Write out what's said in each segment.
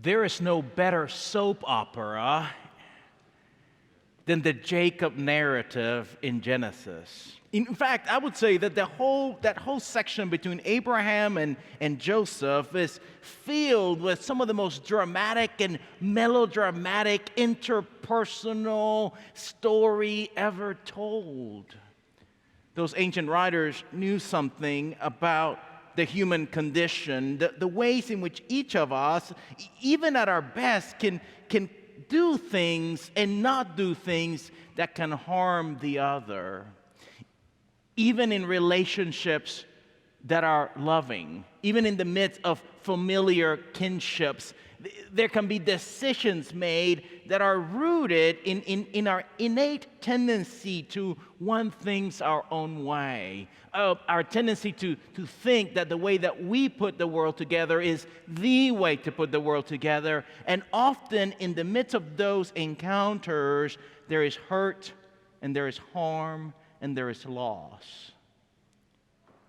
There is no better soap opera than the Jacob narrative in Genesis. In fact, I would say that that whole section between Abraham and Joseph is filled with some of the most dramatic and melodramatic interpersonal story ever told. Those ancient writers knew something about the human condition, the ways in which each of us, even at our best, can do things and not do things that can harm the other. Even in relationships that are loving, even in the midst of familiar kinships, there can be decisions made that are rooted in our innate tendency to want things our own way. Our tendency to think that the way that we put the world together is the way to put the world together. And often in the midst of those encounters, there is hurt and there is harm and there is loss.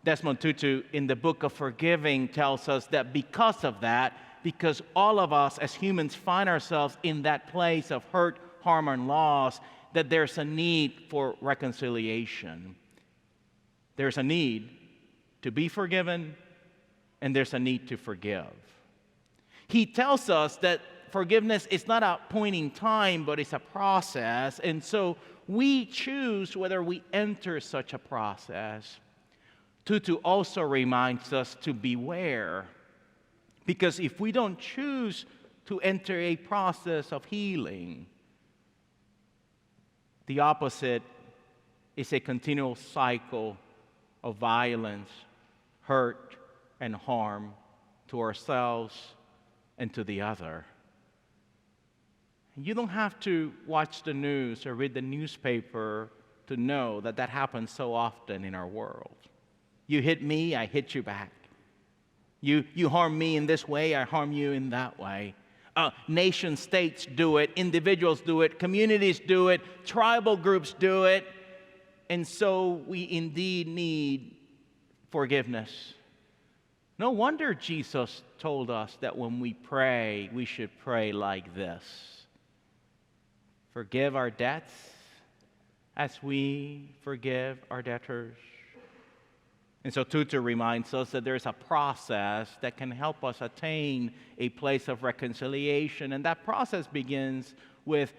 Desmond Tutu in the book of Forgiving tells us that because of that, because all of us as humans find ourselves in that place of hurt, harm, and loss, that there's a need for reconciliation. There's a need to be forgiven, and there's a need to forgive. He tells us that forgiveness is not a point in time, but it's a process, and so we choose whether we enter such a process. Tutu also reminds us to beware, because if we don't choose to enter a process of healing, the opposite is a continual cycle of violence, hurt, and harm to ourselves and to the other. You don't have to watch the news or read the newspaper to know that that happens so often in our world. You hit me, I hit you back. You harm me in this way, I harm you in that way. Nation states do it, individuals do it, communities do it, tribal groups do it. And so we indeed need forgiveness. No wonder Jesus told us that when we pray, we should pray like this. Forgive our debts as we forgive our debtors. And so Tutu reminds us that there's a process that can help us attain a place of reconciliation. And that process begins with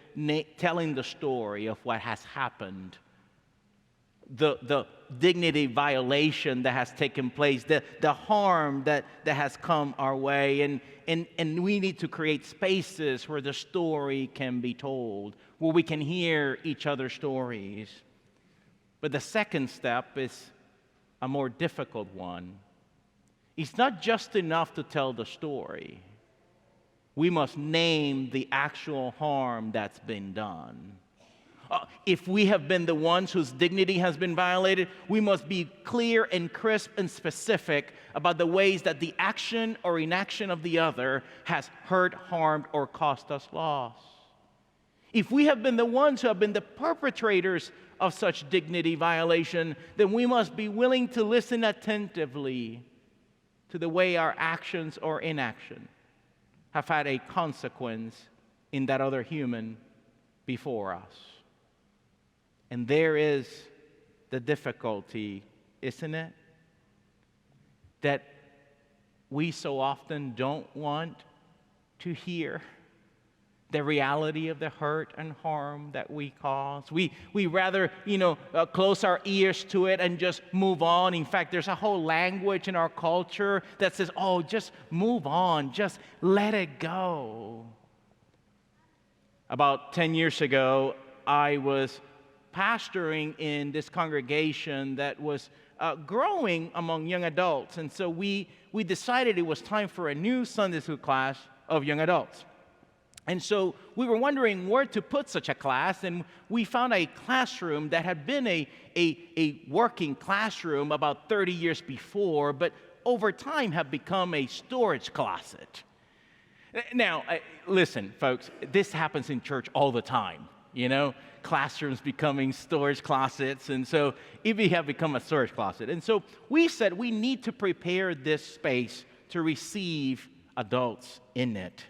telling the story of what has happened, the dignity violation that has taken place, the harm that has come our way. And we need to create spaces where the story can be told, where we can hear each other's stories. But the second step is a more difficult one. It's not just enough to tell the story. We must name the actual harm that's been done. If we have been the ones whose dignity has been violated, we must be clear and crisp and specific about the ways that the action or inaction of the other has hurt, harmed, or cost us loss. If we have been the ones who have been the perpetrators of such dignity violation, then we must be willing to listen attentively to the way our actions or inaction have had a consequence in that other human before us. And there is the difficulty, isn't it? That we so often don't want to hear the reality of the hurt and harm that we cause. We rather, close our ears to it and just move on. In fact, there's a whole language in our culture that says, oh, just move on, just let it go. About 10 years ago, I was pastoring in this congregation that was growing among young adults. And so we decided it was time for a new Sunday school class of young adults. And so we were wondering where to put such a class, and we found a classroom that had been a working classroom about 30 years before, but over time have become a storage closet. Now, listen, folks, this happens in church all the time, classrooms becoming storage closets, and so it have become a storage closet. And so we said we need to prepare this space to receive adults in it.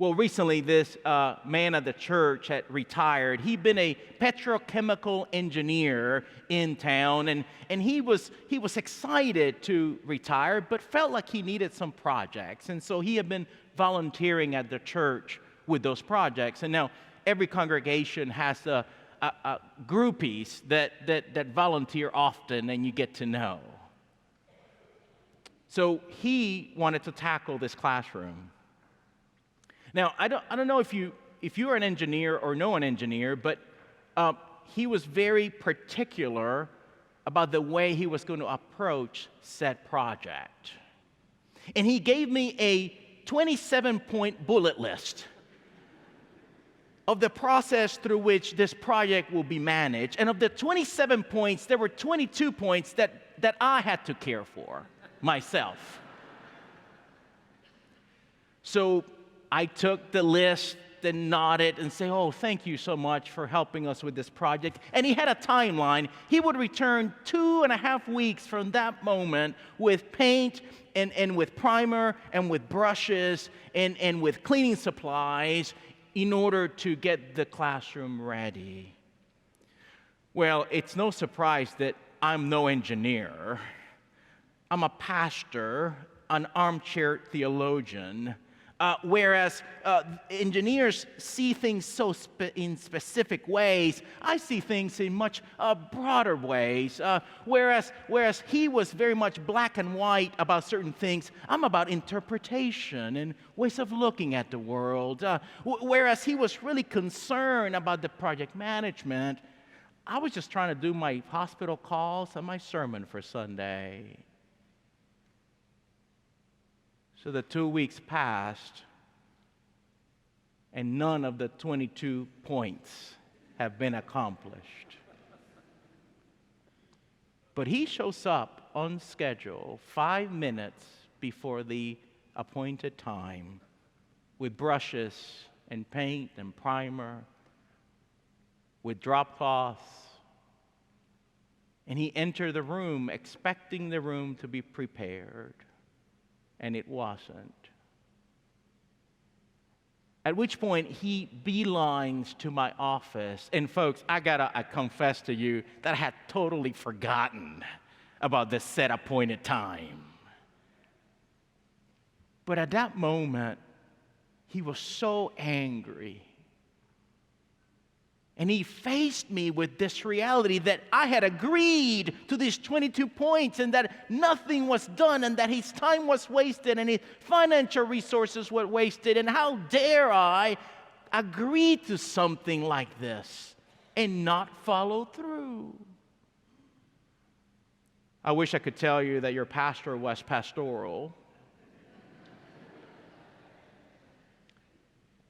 Well, recently this man at the church had retired. He'd been a petrochemical engineer in town, and he was excited to retire, but felt like he needed some projects. And so he had been volunteering at the church with those projects. And now every congregation has groupies that volunteer often, and you get to know. So he wanted to tackle this classroom. Now, I don't know if you are an engineer or know an engineer, but he was very particular about the way he was going to approach said project. And he gave me a 27-point bullet list of the process through which this project will be managed. And of the 27 points, there were 22 points that I had to care for myself. So I took the list and nodded and said, "Oh, thank you so much for helping us with this project." And he had a timeline. He would return 2.5 weeks from that moment with paint and with primer and with brushes and with cleaning supplies in order to get the classroom ready. Well, it's no surprise that I'm no engineer. I'm a pastor, an armchair theologian. Whereas engineers see things so in specific ways, I see things in much broader ways. Whereas he was very much black and white about certain things, I'm about interpretation and ways of looking at the world. Whereas he was really concerned about the project management, I was just trying to do my hospital calls and my sermon for Sunday. So the 2 weeks passed, and none of the 22 points have been accomplished. But he shows up on schedule 5 minutes before the appointed time with brushes and paint and primer, with drop cloths. And he entered the room expecting the room to be prepared. And it wasn't. At which point he beelines to my office. And folks, I confess to you that I had totally forgotten about the set appointed time. But at that moment, he was so angry. And he faced me with this reality that I had agreed to these 22 points and that nothing was done and that his time was wasted and his financial resources were wasted. And how dare I agree to something like this and not follow through? I wish I could tell you that your pastor was pastoral.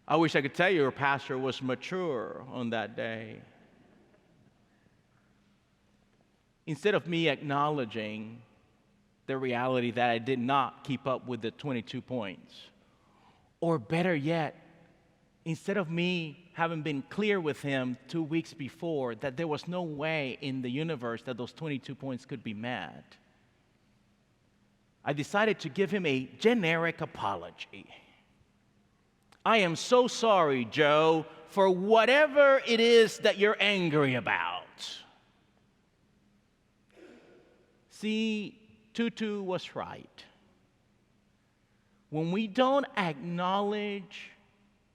I wish I could tell you your pastor was mature on that day. Instead of me acknowledging the reality that I did not keep up with the 22 points, or better yet, instead of me having been clear with him 2 weeks before that there was no way in the universe that those 22 points could be met, I decided to give him a generic apology. I am so sorry, Joe, for whatever it is that you're angry about. See, Tutu was right. When we don't acknowledge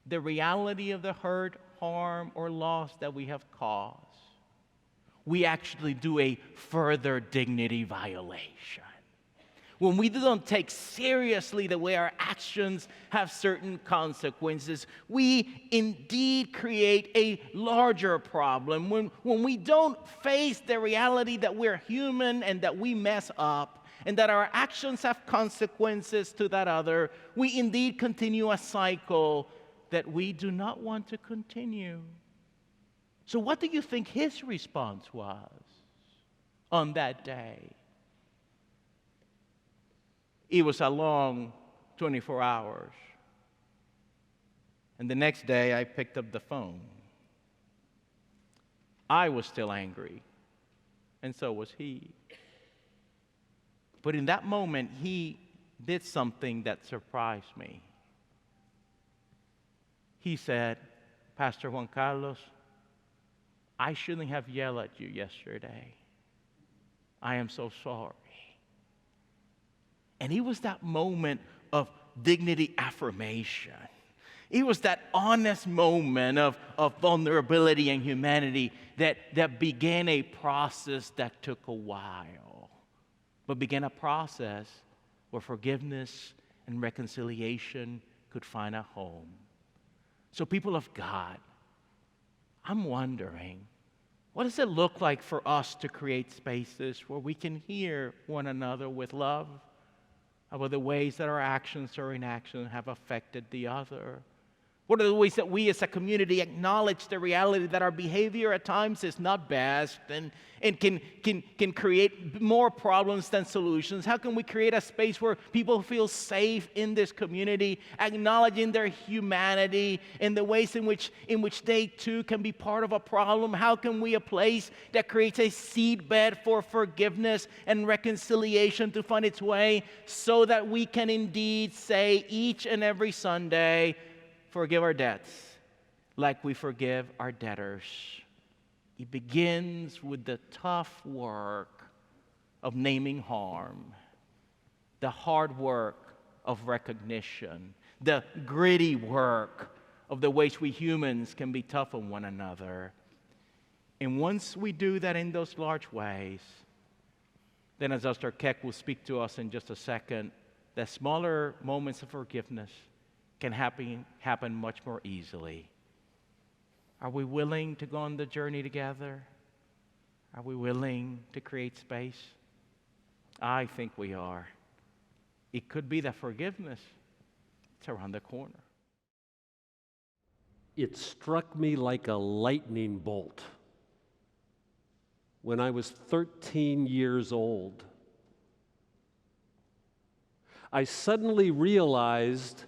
the reality of the hurt, harm, or loss that we have caused, we actually do a further dignity violation. When we don't take seriously the way our actions have certain consequences, we indeed create a larger problem. When we don't face the reality that we're human and that we mess up and that our actions have consequences to that other, we indeed continue a cycle that we do not want to continue. So what do you think his response was on that day? It was a long 24 hours. And the next day, I picked up the phone. I was still angry, and so was he. But in that moment, he did something that surprised me. He said, Pastor Juan Carlos, I shouldn't have yelled at you yesterday. I am so sorry. And it was that moment of dignity affirmation. It was that honest moment of vulnerability and humanity that began a process that took a while, but began a process where forgiveness and reconciliation could find a home. So, people of God, I'm wondering, what does it look like for us to create spaces where we can hear one another with love about the ways that our actions or inactions have affected the other? What are the ways that we as a community acknowledge the reality that our behavior at times is not best and can create more problems than solutions? How can we create a space where people feel safe in this community, acknowledging their humanity and the ways in which they too can be part of a problem? How can we a place that creates a seedbed for forgiveness and reconciliation to find its way so that we can indeed say each and every Sunday, forgive our debts like we forgive our debtors? It begins with the tough work of naming harm, the hard work of recognition, the gritty work of the ways we humans can be tough on one another. And once we do that in those large ways, then as Dr. Keck will speak to us in just a second, the smaller moments of forgiveness can happen much more easily. Are we willing to go on the journey together? Are we willing to create space? I think we are. It could be that forgiveness is around the corner. It struck me like a lightning bolt when I was 13 years old. I suddenly realized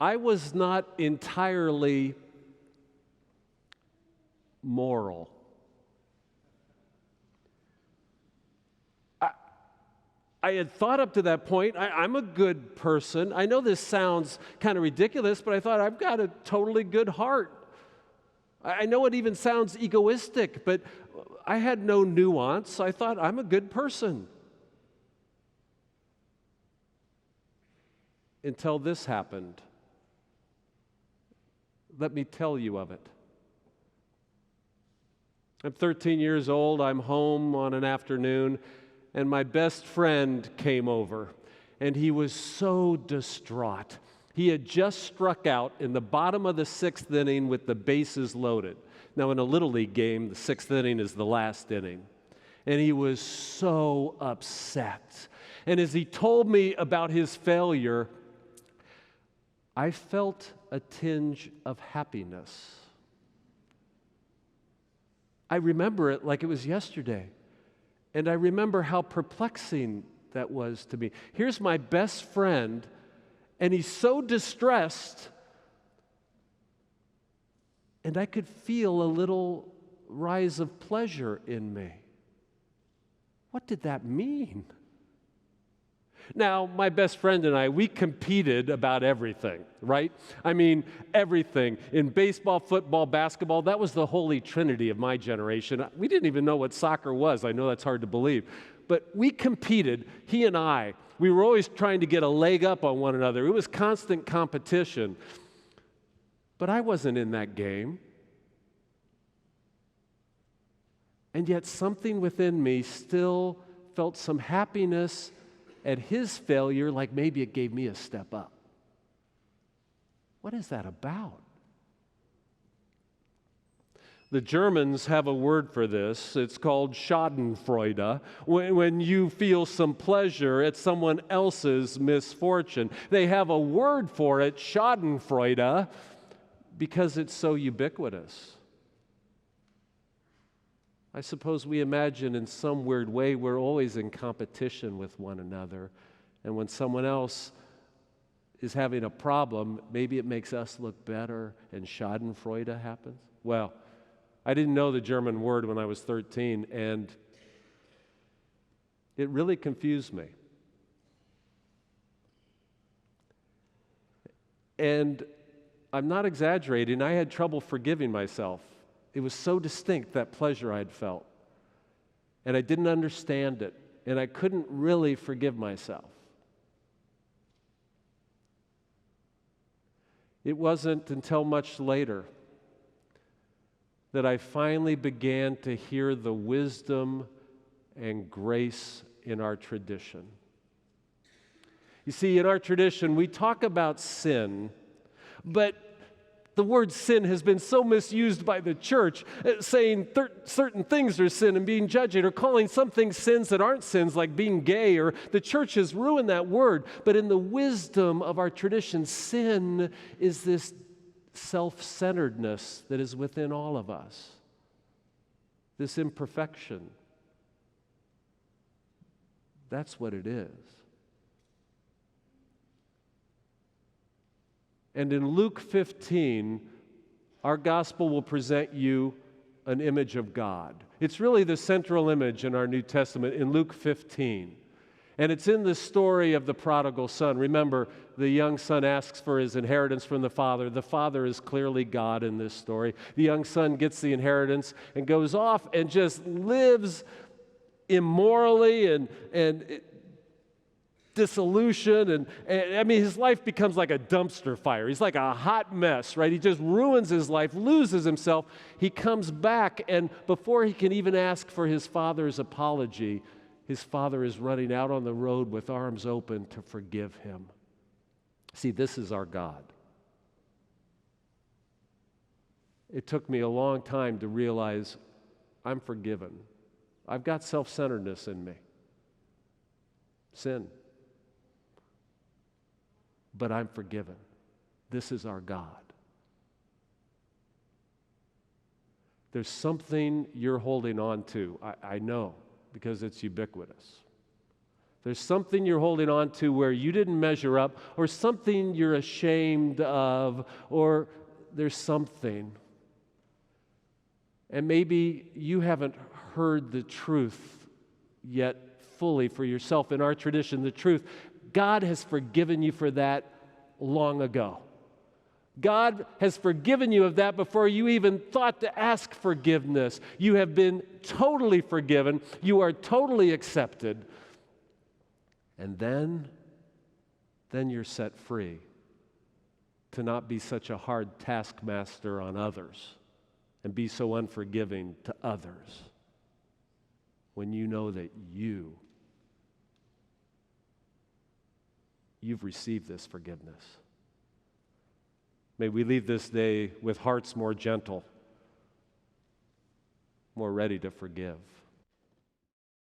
I was not entirely moral. I had thought up to that point, I'm a good person. I know this sounds kind of ridiculous, but I thought I've got a totally good heart. I know it even sounds egoistic, but I had no nuance. I thought I'm a good person. Until this happened. Let me tell you of it. I'm 13 years old. I'm home on an afternoon, and my best friend came over, and he was so distraught. He had just struck out in the bottom of the sixth inning with the bases loaded. Now, in a Little League game, the sixth inning is the last inning. And he was so upset. And as he told me about his failure, I felt a tinge of happiness. I remember it like it was yesterday. And I remember how perplexing that was to me. Here's my best friend, and he's so distressed, and I could feel a little rise of pleasure in me. What did that mean? Now, my best friend and I, we competed about everything, right? I mean, everything. In baseball, football, basketball, that was the holy trinity of my generation. We didn't even know what soccer was. I know that's hard to believe. But we competed, he and I. We were always trying to get a leg up on one another. It was constant competition. But I wasn't in that game. And yet something within me still felt some happiness at his failure, like maybe it gave me a step up. What is that about? The Germans have a word for this. It's called Schadenfreude. When you feel some pleasure at someone else's misfortune. They have a word for it, Schadenfreude, because it's so ubiquitous. I suppose we imagine in some weird way we're always in competition with one another. And when someone else is having a problem, maybe it makes us look better and Schadenfreude happens. Well, I didn't know the German word when I was 13, and it really confused me. And I'm not exaggerating, I had trouble forgiving myself. It was so distinct, that pleasure I'd felt. And I didn't understand it, and I couldn't really forgive myself. It wasn't until much later that I finally began to hear the wisdom and grace in our tradition. You see, in our tradition, we talk about sin, but the word sin has been so misused by the church, saying certain things are sin and being judged, or calling some things sins that aren't sins, like being gay, or the church has ruined that word. But in the wisdom of our tradition, sin is this self-centeredness that is within all of us, this imperfection. That's what it is. And in Luke 15, our gospel will present you an image of God. It's really the central image in our New Testament in Luke 15. And it's in the story of the prodigal son. Remember, the young son asks for his inheritance from the father. The father is clearly God in this story. The young son gets the inheritance and goes off and just lives immorally and dissolution, and I mean, his life becomes like a dumpster fire. He's like a hot mess, right? He just ruins his life, loses himself. He comes back, and before he can even ask for his father's apology, his father is running out on the road with arms open to forgive him. See, this is our God. It took me a long time to realize I'm forgiven. I've got self-centeredness in me. Sin. But I'm forgiven. This is our God. There's something you're holding on to. I know, because it's ubiquitous. There's something you're holding on to where you didn't measure up, or something you're ashamed of, or there's something. And maybe you haven't heard the truth yet fully for yourself. In our tradition, the truth, God has forgiven you for that long ago. God has forgiven you of that before you even thought to ask forgiveness. You have been totally forgiven. You are totally accepted. And then you're set free to not be such a hard taskmaster on others and be so unforgiving to others when you know that you've received this forgiveness. May we leave this day with hearts more gentle, more ready to forgive.